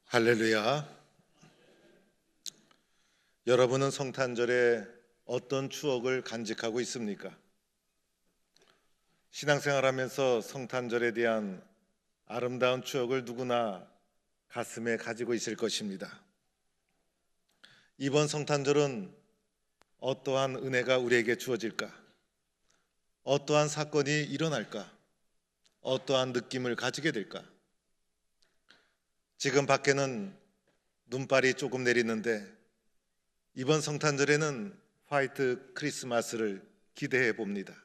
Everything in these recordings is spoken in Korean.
할렐루야. 여러분은 성탄절에 어떤 추억을 간직하고 있습니까? 신앙생활하면서 성탄절에 대한 아름다운 추억을 누구나 가슴에 가지고 있을 것입니다. 이번 성탄절은 어떠한 은혜가 우리에게 주어질까? 어떠한 사건이 일어날까? 어떠한 느낌을 가지게 될까? 지금 밖에는 눈발이 조금 내리는데 이번 성탄절에는 화이트 크리스마스를 기대해 봅니다.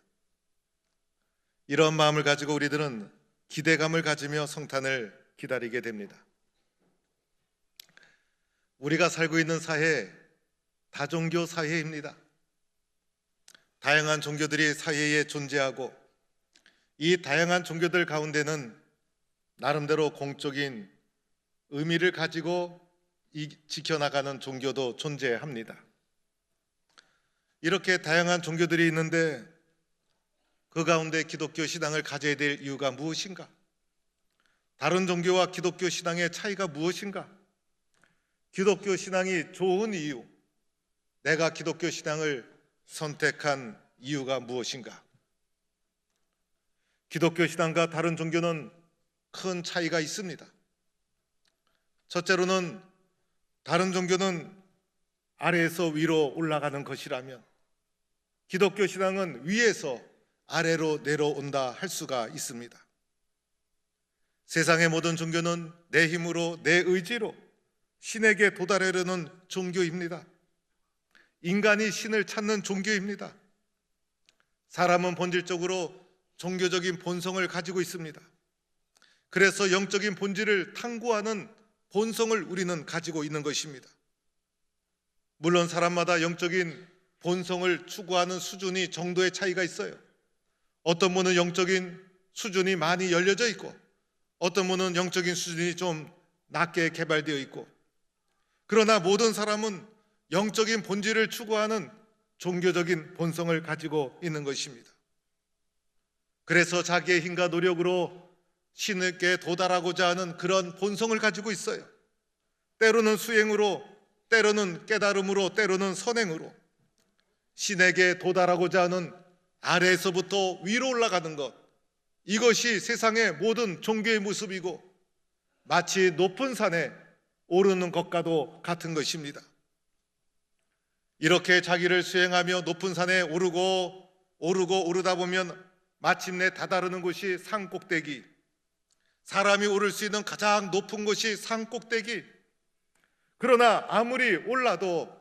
이런 마음을 가지고 우리들은 기대감을 가지며 성탄을 기다리게 됩니다. 우리가 살고 있는 사회, 다종교 사회입니다. 다양한 종교들이 사회에 존재하고 이 다양한 종교들 가운데는 나름대로 공적인 의미를 가지고 지켜나가는 종교도 존재합니다. 이렇게 다양한 종교들이 있는데 그 가운데 기독교 신앙을 가져야 될 이유가 무엇인가? 다른 종교와 기독교 신앙의 차이가 무엇인가? 기독교 신앙이 좋은 이유, 내가 기독교 신앙을 선택한 이유가 무엇인가? 기독교 신앙과 다른 종교는 큰 차이가 있습니다. 첫째로는 다른 종교는 아래에서 위로 올라가는 것이라면 기독교 신앙은 위에서 아래로 내려온다 할 수가 있습니다. 세상의 모든 종교는 내 힘으로 내 의지로 신에게 도달하려는 종교입니다. 인간이 신을 찾는 종교입니다. 사람은 본질적으로 종교적인 본성을 가지고 있습니다. 그래서 영적인 본질을 탐구하는 본성을 우리는 가지고 있는 것입니다. 물론 사람마다 영적인 본성을 추구하는 수준이 정도의 차이가 있어요. 어떤 분은 영적인 수준이 많이 열려져 있고 어떤 분은 영적인 수준이 좀 낮게 개발되어 있고, 그러나 모든 사람은 영적인 본질을 추구하는 종교적인 본성을 가지고 있는 것입니다. 그래서 자기의 힘과 노력으로 신에게 도달하고자 하는 그런 본성을 가지고 있어요. 때로는 수행으로, 때로는 깨달음으로, 때로는 선행으로 신에게 도달하고자 하는 아래에서부터 위로 올라가는 것, 이것이 세상의 모든 종교의 모습이고 마치 높은 산에 오르는 것과도 같은 것입니다. 이렇게 자기를 수행하며 높은 산에 오르다 보면 마침내 다다르는 곳이 산 꼭대기, 사람이 오를 수 있는 가장 높은 곳이 산 꼭대기. 그러나 아무리 올라도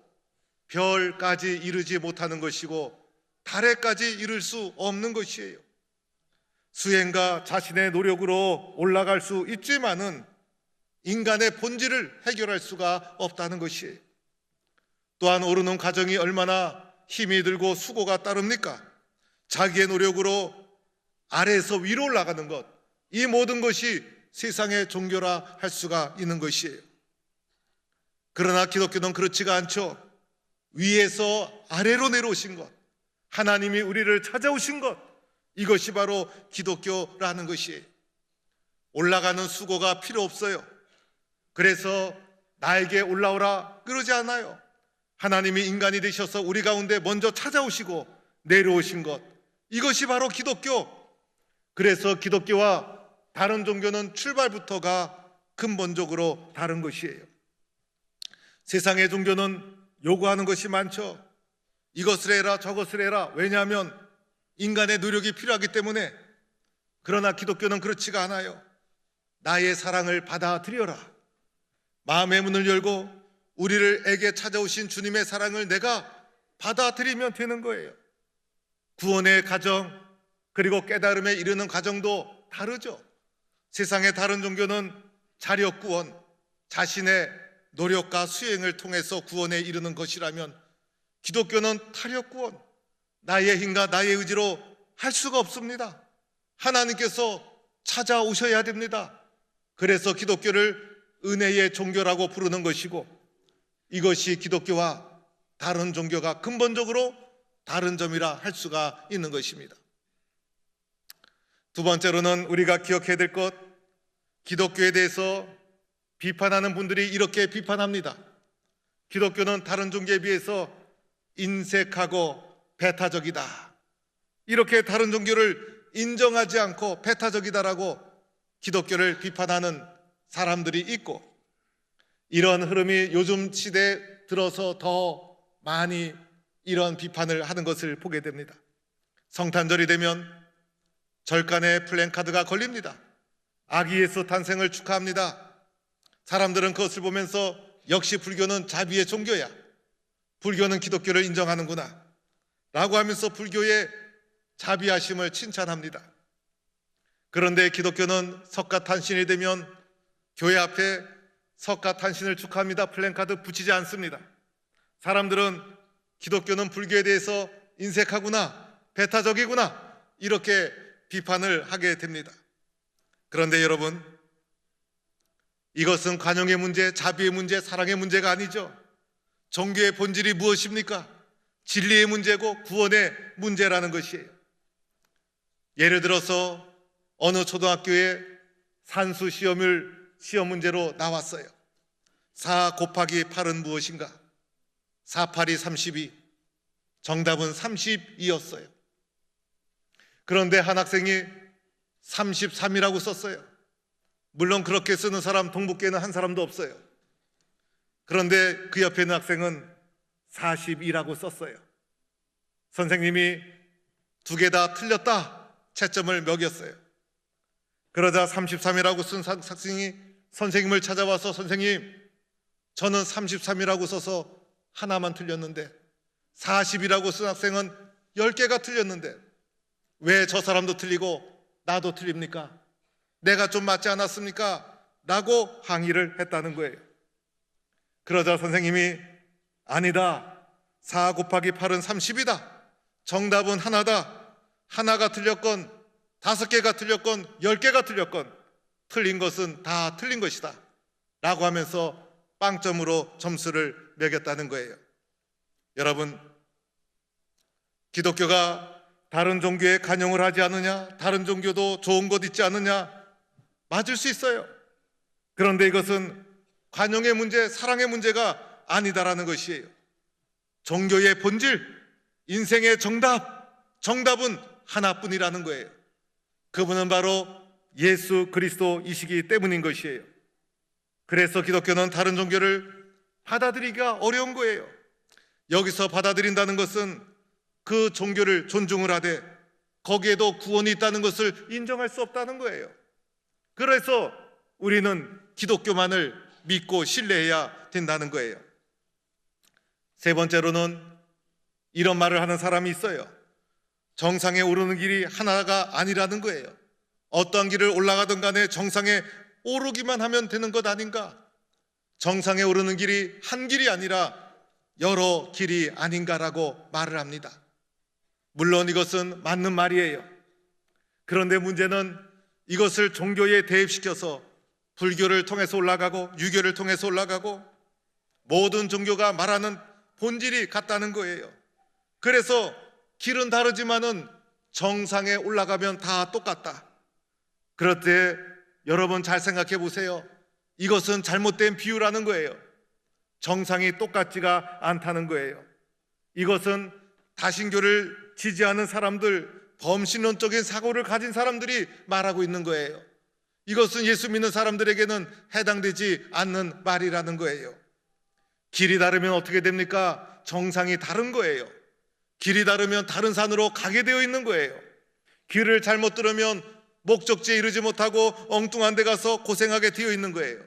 별까지 이르지 못하는 것이고 달에까지 이를 수 없는 것이에요. 수행과 자신의 노력으로 올라갈 수 있지만은 인간의 본질을 해결할 수가 없다는 것이에요. 또한 오르는 과정이 얼마나 힘이 들고 수고가 따릅니까? 자기의 노력으로 아래에서 위로 올라가는 것, 이 모든 것이 세상의 종교라 할 수가 있는 것이에요. 그러나 기독교는 그렇지가 않죠. 위에서 아래로 내려오신 것, 하나님이 우리를 찾아오신 것, 이것이 바로 기독교라는 것이에요. 올라가는 수고가 필요 없어요. 그래서 나에게 올라오라 그러지 않아요. 하나님이 인간이 되셔서 우리 가운데 먼저 찾아오시고 내려오신 것, 이것이 바로 기독교. 그래서 기독교와 다른 종교는 출발부터가 근본적으로 다른 것이에요. 세상의 종교는 요구하는 것이 많죠. 이것을 해라 저것을 해라. 왜냐하면 인간의 노력이 필요하기 때문에. 그러나 기독교는 그렇지가 않아요. 나의 사랑을 받아들여라. 마음의 문을 열고 우리에게 찾아오신 주님의 사랑을 내가 받아들이면 되는 거예요. 구원의 과정, 그리고 깨달음에 이르는 과정도 다르죠. 세상의 다른 종교는 자력 구원, 자신의 노력과 수행을 통해서 구원에 이르는 것이라면 기독교는 타력 구원, 나의 힘과 나의 의지로 할 수가 없습니다. 하나님께서 찾아오셔야 됩니다. 그래서 기독교를 은혜의 종교라고 부르는 것이고, 이것이 기독교와 다른 종교가 근본적으로 다른 점이라 할 수가 있는 것입니다. 두 번째로는 우리가 기억해야 될 것, 기독교에 대해서 비판하는 분들이 이렇게 비판합니다. 기독교는 다른 종교에 비해서 인색하고 배타적이다. 이렇게 다른 종교를 인정하지 않고 배타적이다라고 기독교를 비판하는 사람들이 있고, 이런 흐름이 요즘 시대에 들어서 더 많이 이런 비판을 하는 것을 보게 됩니다. 성탄절이 되면 절간에 플랜카드가 걸립니다. 아기 예수 탄생을 축하합니다. 사람들은 그것을 보면서 역시 불교는 자비의 종교야, 불교는 기독교를 인정하는구나 라고 하면서 불교의 자비하심을 칭찬합니다. 그런데 기독교는 석가탄신이 되면 교회 앞에 석가탄신을 축하합니다 플랜카드 붙이지 않습니다. 사람들은 기독교는 불교에 대해서 인색하구나, 배타적이구나 이렇게 비판을 하게 됩니다. 그런데 여러분, 이것은 관용의 문제, 자비의 문제, 사랑의 문제가 아니죠. 종교의 본질이 무엇입니까? 진리의 문제고 구원의 문제라는 것이에요. 예를 들어서 어느 초등학교에 산수 시험 문제로 나왔어요. 4 곱하기 8은 무엇인가? 4, 8이 32. 정답은 32였어요. 그런데 한 학생이 33이라고 썼어요. 물론 그렇게 쓰는 사람 동북계는 한 사람도 없어요. 그런데 그 옆에 있는 학생은 42라고 썼어요. 선생님이 두 개 다 틀렸다 채점을 매겼어요. 그러자 33이라고 쓴 학생이 선생님을 찾아와서, 선생님, 저는 33이라고 써서 하나만 틀렸는데 40이라고 쓴 학생은 10개가 틀렸는데 왜 저 사람도 틀리고 나도 틀립니까? 내가 좀 맞지 않았습니까? 라고 항의를 했다는 거예요. 그러자 선생님이 아니다, 4 곱하기 8은 30이다. 정답은 하나다. 하나가 틀렸건 5개가 틀렸건 10개가 틀렸건 틀린 것은 다 틀린 것이다 라고 하면서 빵점으로 점수를 매겼다는 거예요. 여러분, 기독교가 다른 종교에 간용을 하지 않느냐, 다른 종교도 좋은 것 있지 않느냐, 맞을 수 있어요. 그런데 이것은 관용의 문제, 사랑의 문제가 아니다라는 것이에요. 종교의 본질, 인생의 정답은 하나뿐이라는 거예요. 그분은 바로 예수 그리스도이시기 때문인 것이에요. 그래서 기독교는 다른 종교를 받아들이기가 어려운 거예요. 여기서 받아들인다는 것은 그 종교를 존중을 하되 거기에도 구원이 있다는 것을 인정할 수 없다는 거예요. 그래서 우리는 기독교만을 믿고 신뢰해야 된다는 거예요. 세 번째로는 이런 말을 하는 사람이 있어요. 정상에 오르는 길이 하나가 아니라는 거예요. 어떠한 길을 올라가든 간에 정상에 오르기만 하면 되는 것 아닌가? 정상에 오르는 길이 한 길이 아니라 여러 길이 아닌가라고 말을 합니다. 물론 이것은 맞는 말이에요. 그런데 문제는 이것을 종교에 대입시켜서 불교를 통해서 올라가고 유교를 통해서 올라가고 모든 종교가 말하는 본질이 같다는 거예요. 그래서 길은 다르지만은 정상에 올라가면 다 똑같다. 그럴 때 여러분 잘 생각해 보세요. 이것은 잘못된 비유라는 거예요. 정상이 똑같지가 않다는 거예요. 이것은 다신교를 지지하는 사람들, 범신론적인 사고를 가진 사람들이 말하고 있는 거예요. 이것은 예수 믿는 사람들에게는 해당되지 않는 말이라는 거예요. 길이 다르면 어떻게 됩니까? 정상이 다른 거예요. 길이 다르면 다른 산으로 가게 되어 있는 거예요. 길을 잘못 들으면 목적지에 이르지 못하고 엉뚱한 데 가서 고생하게 되어 있는 거예요.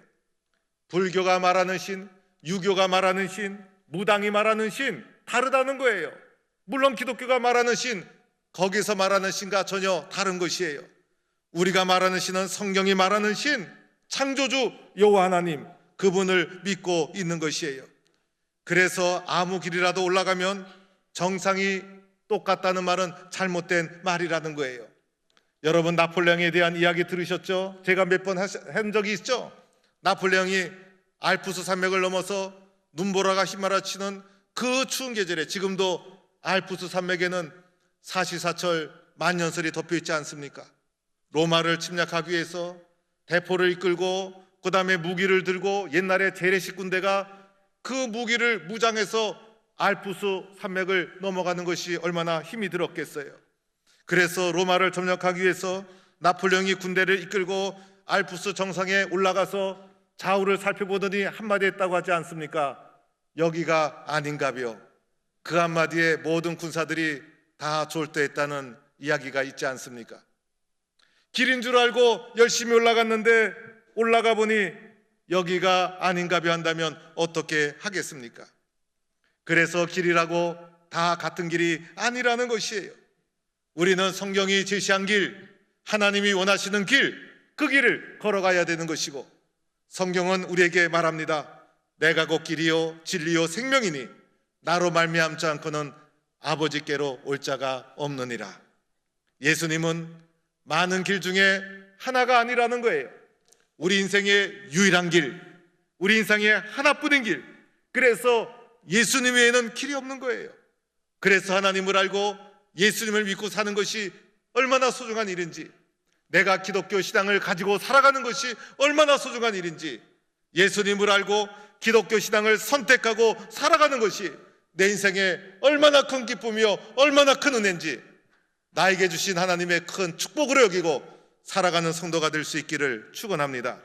불교가 말하는 신, 유교가 말하는 신, 무당이 말하는 신 다르다는 거예요. 물론 기독교가 말하는 신, 거기서 말하는 신과 전혀 다른 것이에요. 우리가 말하는 신은 성경이 말하는 신, 창조주 여호와 하나님, 그분을 믿고 있는 것이에요. 그래서 아무 길이라도 올라가면 정상이 똑같다는 말은 잘못된 말이라는 거예요. 여러분, 나폴레옹에 대한 이야기 들으셨죠? 제가 몇 번 한 적이 있죠? 나폴레옹이 알프스 산맥을 넘어서 눈보라가 휘몰아치는 그 추운 계절에, 지금도 알프스 산맥에는 사시사철 만년설이 덮여 있지 않습니까? 로마를 침략하기 위해서 대포를 이끌고 그 다음에 무기를 들고 옛날에 재래식 군대가 그 무기를 무장해서 알프스 산맥을 넘어가는 것이 얼마나 힘이 들었겠어요. 그래서 로마를 점령하기 위해서 나폴레옹이 군대를 이끌고 알프스 정상에 올라가서 좌우를 살펴보더니 한마디 했다고 하지 않습니까? 여기가 아닌가벼. 그 한마디에 모든 군사들이 다 졸도했다는 이야기가 있지 않습니까? 길인 줄 알고 열심히 올라갔는데 올라가 보니 여기가 아닌가벼 한다면 어떻게 하겠습니까? 그래서 길이라고 다 같은 길이 아니라는 것이에요. 우리는 성경이 제시한 길, 하나님이 원하시는 길, 그 길을 걸어가야 되는 것이고, 성경은 우리에게 말합니다. 내가 곧 길이요 진리요 생명이니 나로 말미암지 않고는 아버지께로 올 자가 없느니라. 예수님은 많은 길 중에 하나가 아니라는 거예요. 우리 인생의 유일한 길, 우리 인생의 하나뿐인 길. 그래서 예수님 외에는 길이 없는 거예요. 그래서 하나님을 알고 예수님을 믿고 사는 것이 얼마나 소중한 일인지, 내가 기독교 신앙을 가지고 살아가는 것이 얼마나 소중한 일인지, 예수님을 알고 기독교 신앙을 선택하고 살아가는 것이 내 인생에 얼마나 큰 기쁨이요 얼마나 큰 은혜인지 나에게 주신 하나님의 큰 축복으로 여기고 살아가는 성도가 될 수 있기를 축원합니다.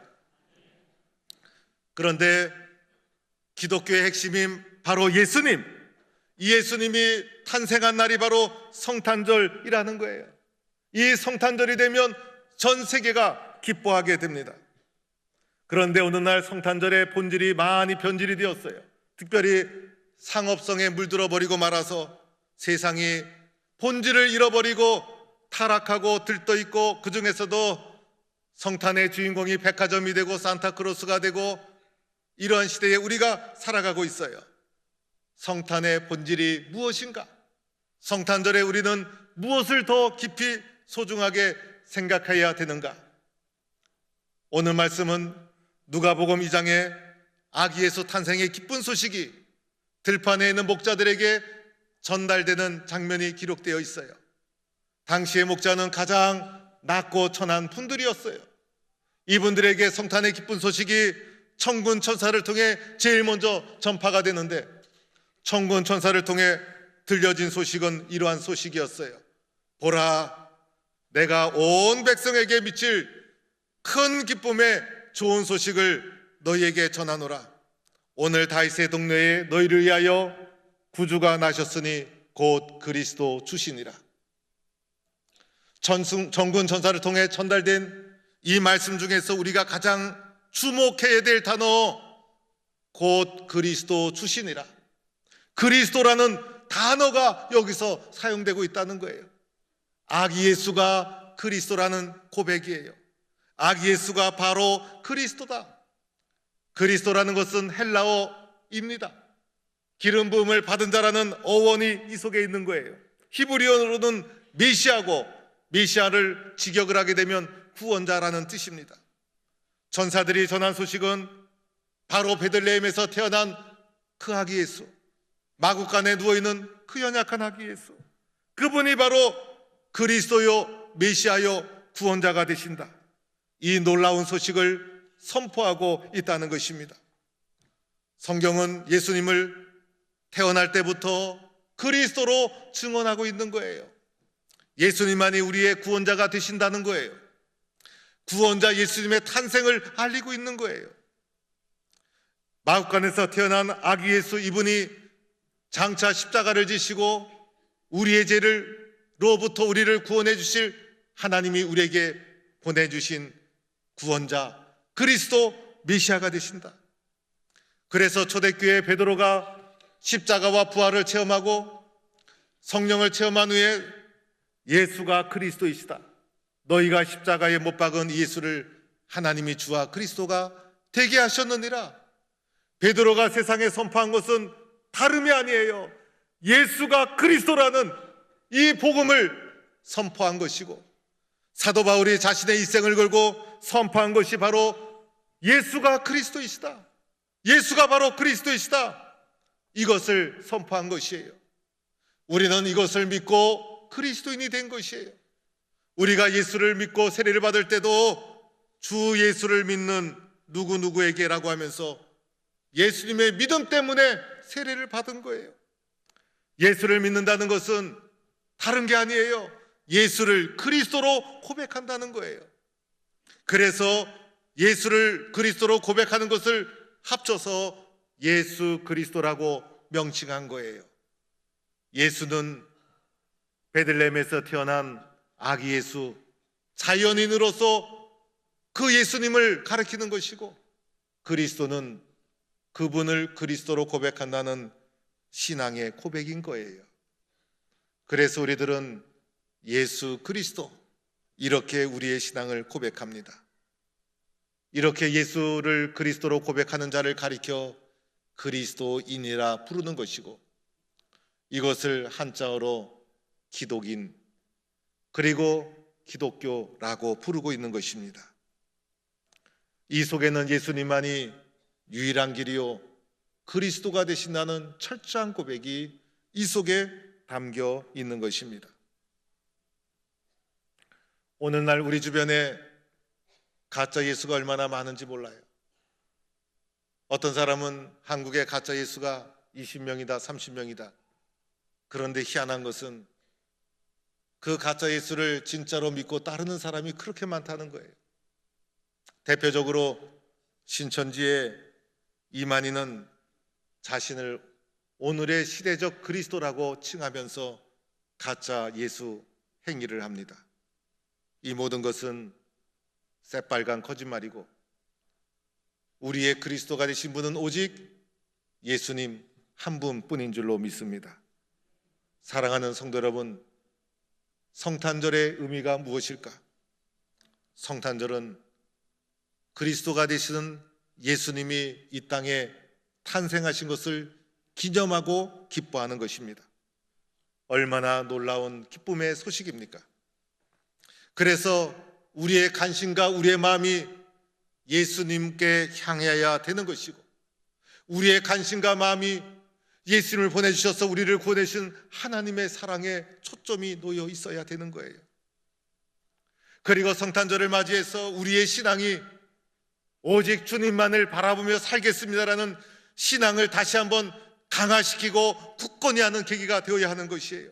그런데 기독교의 핵심인 바로 예수님, 이 예수님이 탄생한 날이 바로 성탄절이라는 거예요. 이 성탄절이 되면 전 세계가 기뻐하게 됩니다. 그런데 어느 날 성탄절의 본질이 많이 변질이 되었어요. 특별히 상업성에 물들어 버리고 말아서 세상이 본질을 잃어버리고 타락하고 들떠있고, 그 중에서도 성탄의 주인공이 백화점이 되고 산타크로스가 되고, 이러한 시대에 우리가 살아가고 있어요. 성탄의 본질이 무엇인가? 성탄절에 우리는 무엇을 더 깊이 소중하게 생각해야 되는가? 오늘 말씀은 누가복음 2장에 아기 예수 탄생의 기쁜 소식이 들판에 있는 목자들에게 전달되는 장면이 기록되어 있어요. 당시의 목자는 가장 낮고 천한 분들이었어요. 이분들에게 성탄의 기쁜 소식이 천군 천사를 통해 제일 먼저 전파가 되는데, 천군 천사를 통해 들려진 소식은 이러한 소식이었어요. 보라, 내가 온 백성에게 미칠 큰 기쁨의 좋은 소식을 너희에게 전하노라. 오늘 다윗의 동네에 너희를 위하여 구주가 나셨으니 곧 그리스도 주시니라. 천군 천사를 통해 전달된 이 말씀 중에서 우리가 가장 주목해야 될 단어, 곧 그리스도 주시니라. 그리스도라는 단어가 여기서 사용되고 있다는 거예요. 아기 예수가 그리스도라는 고백이에요. 아기 예수가 바로 그리스도다. 그리스도라는 것은 헬라어입니다. 기름 부음을 받은 자라는 어원이 이 속에 있는 거예요. 히브리어로는 메시아고, 메시아를 직역을 하게 되면 구원자라는 뜻입니다. 전사들이 전한 소식은 바로 베들레헴에서 태어난 그 아기 예수, 마구간에 누워있는 그 연약한 아기 예수, 그분이 바로 그리스도요 메시아요 구원자가 되신다. 이 놀라운 소식을 선포하고 있다는 것입니다. 성경은 예수님을 태어날 때부터 그리스도로 증언하고 있는 거예요. 예수님만이 우리의 구원자가 되신다는 거예요. 구원자 예수님의 탄생을 알리고 있는 거예요. 마구간에서 태어난 아기 예수, 이분이 장차 십자가를 지시고 우리의 죄를로부터 우리를 구원해 주실 하나님이 우리에게 보내주신 구원자 그리스도 메시아가 되신다. 그래서 초대교회 베드로가 십자가와 부활을 체험하고 성령을 체험한 후에 예수가 그리스도이시다, 너희가 십자가에 못 박은 예수를 하나님이 주와 그리스도가 되게 하셨느니라. 베드로가 세상에 선포한 것은 다름이 아니에요. 예수가 그리스도라는 이 복음을 선포한 것이고, 사도 바울이 자신의 일생을 걸고 선포한 것이 바로 예수가 그리스도이시다, 예수가 바로 그리스도이시다, 이것을 선포한 것이에요. 우리는 이것을 믿고 그리스도인이 된 것이에요. 우리가 예수를 믿고 세례를 받을 때도 주 예수를 믿는 누구누구에게라고 하면서 예수님의 믿음 때문에 세례를 받은 거예요. 예수를 믿는다는 것은 다른 게 아니에요. 예수를 그리스도로 고백한다는 거예요. 그래서 예수를 그리스도로 고백하는 것을 합쳐서 예수 그리스도라고 명칭한 거예요. 예수는 베들레헴에서 태어난 아기 예수, 자연인으로서 그 예수님을 가리키는 것이고, 그리스도는 그분을 그리스도로 고백한다는 신앙의 고백인 거예요. 그래서 우리들은 예수 그리스도, 이렇게 우리의 신앙을 고백합니다. 이렇게 예수를 그리스도로 고백하는 자를 가리켜 그리스도인이라 부르는 것이고, 이것을 한자어로 기독인 그리고 기독교라고 부르고 있는 것입니다. 이 속에는 예수님만이 유일한 길이요 그리스도가 되신다는 철저한 고백이 이 속에 담겨 있는 것입니다. 오늘날 우리 주변에 가짜 예수가 얼마나 많은지 몰라요. 어떤 사람은 한국에 가짜 예수가 20명이다 30명이다. 그런데 희한한 것은 그 가짜 예수를 진짜로 믿고 따르는 사람이 그렇게 많다는 거예요. 대표적으로 신천지의 이만희는 자신을 오늘의 시대적 그리스도라고 칭하면서 가짜 예수 행위를 합니다. 이 모든 것은 새빨간 거짓말이고, 우리의 그리스도가 되신 분은 오직 예수님 한 분뿐인 줄로 믿습니다. 사랑하는 성도 여러분, 성탄절의 의미가 무엇일까? 성탄절은 그리스도가 되시는 예수님이 이 땅에 탄생하신 것을 기념하고 기뻐하는 것입니다. 얼마나 놀라운 기쁨의 소식입니까? 그래서 우리의 관심과 우리의 마음이 예수님께 향해야 되는 것이고, 우리의 관심과 마음이 예수님을 보내주셔서 우리를 구원해주신 하나님의 사랑에 초점이 놓여 있어야 되는 거예요. 그리고 성탄절을 맞이해서 우리의 신앙이 오직 주님만을 바라보며 살겠습니다라는 신앙을 다시 한번 강화시키고 굳건히 하는 계기가 되어야 하는 것이에요.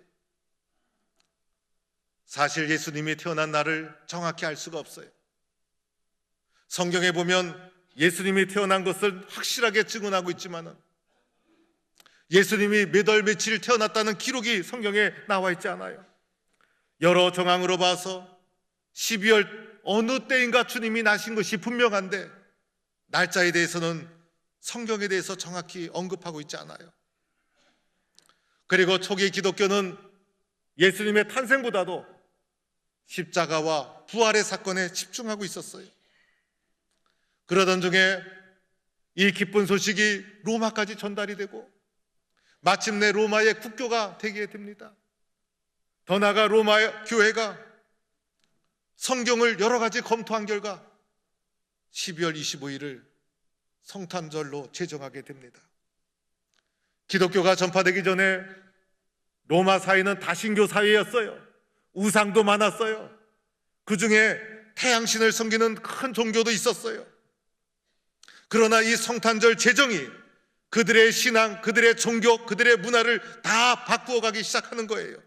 사실 예수님이 태어난 날을 정확히 알 수가 없어요. 성경에 보면 예수님이 태어난 것을 확실하게 증언하고 있지만 예수님이 몇 월 며칠 태어났다는 기록이 성경에 나와 있지 않아요. 여러 정황으로 봐서 12월 어느 때인가 주님이 나신 것이 분명한데 날짜에 대해서는 성경에 대해서 정확히 언급하고 있지 않아요. 그리고 초기 기독교는 예수님의 탄생보다도 십자가와 부활의 사건에 집중하고 있었어요. 그러던 중에 이 기쁜 소식이 로마까지 전달이 되고 마침내 로마의 국교가 되게 됩니다. 더 나아가 로마 교회가 성경을 여러 가지 검토한 결과 12월 25일을 성탄절로 제정하게 됩니다. 기독교가 전파되기 전에 로마 사회는 다신교 사회였어요. 우상도 많았어요. 그 중에 태양신을 섬기는 큰 종교도 있었어요. 그러나 이 성탄절 제정이 그들의 신앙, 그들의 종교, 그들의 문화를 다 바꾸어 가기 시작하는 거예요.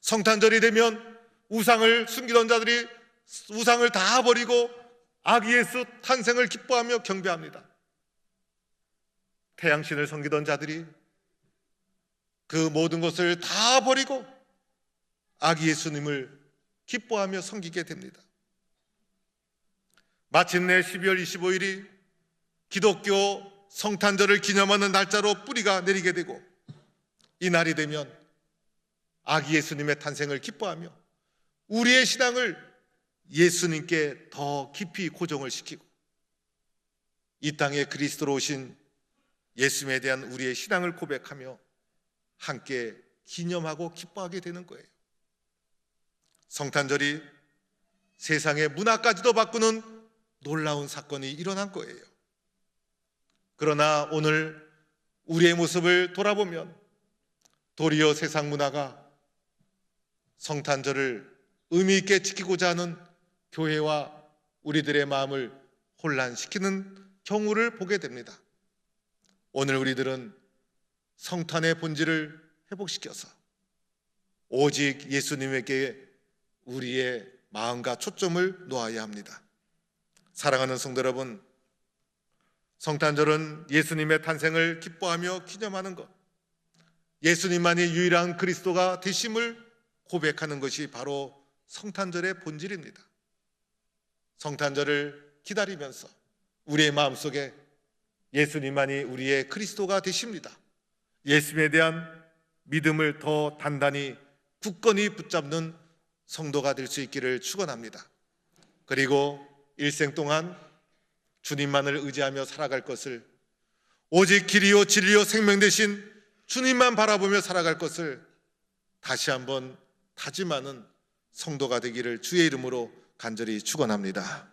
성탄절이 되면 우상을 숨기던 자들이 우상을 다 버리고 아기 예수 탄생을 기뻐하며 경배합니다. 태양신을 섬기던 자들이 그 모든 것을 다 버리고 아기 예수님을 기뻐하며 섬기게 됩니다. 마침내 12월 25일이 기독교 성탄절을 기념하는 날짜로 뿌리가 내리게 되고, 이 날이 되면 아기 예수님의 탄생을 기뻐하며 우리의 신앙을 예수님께 더 깊이 고정을 시키고 이 땅에 그리스도로 오신 예수님에 대한 우리의 신앙을 고백하며 함께 기념하고 기뻐하게 되는 거예요. 성탄절이 세상의 문화까지도 바꾸는 놀라운 사건이 일어난 거예요. 그러나 오늘 우리의 모습을 돌아보면 도리어 세상 문화가 성탄절을 의미 있게 지키고자 하는 교회와 우리들의 마음을 혼란시키는 경우를 보게 됩니다. 오늘 우리들은 성탄의 본질을 회복시켜서 오직 예수님에게 우리의 마음과 초점을 놓아야 합니다. 사랑하는 성도 여러분, 성탄절은 예수님의 탄생을 기뻐하며 기념하는 것, 예수님만이 유일한 그리스도가 되심을 고백하는 것이 바로 성탄절의 본질입니다. 성탄절을 기다리면서 우리의 마음속에 예수님만이 우리의 그리스도가 되십니다. 예수님에 대한 믿음을 더 단단히 굳건히 붙잡는 성도가 될 수 있기를 축원합니다. 그리고 일생 동안 주님만을 의지하며 살아갈 것을, 오직 길이요 진리요 생명 되신 주님만 바라보며 살아갈 것을 다시 한번 다짐하는 성도가 되기를 주의 이름으로 간절히 축원합니다.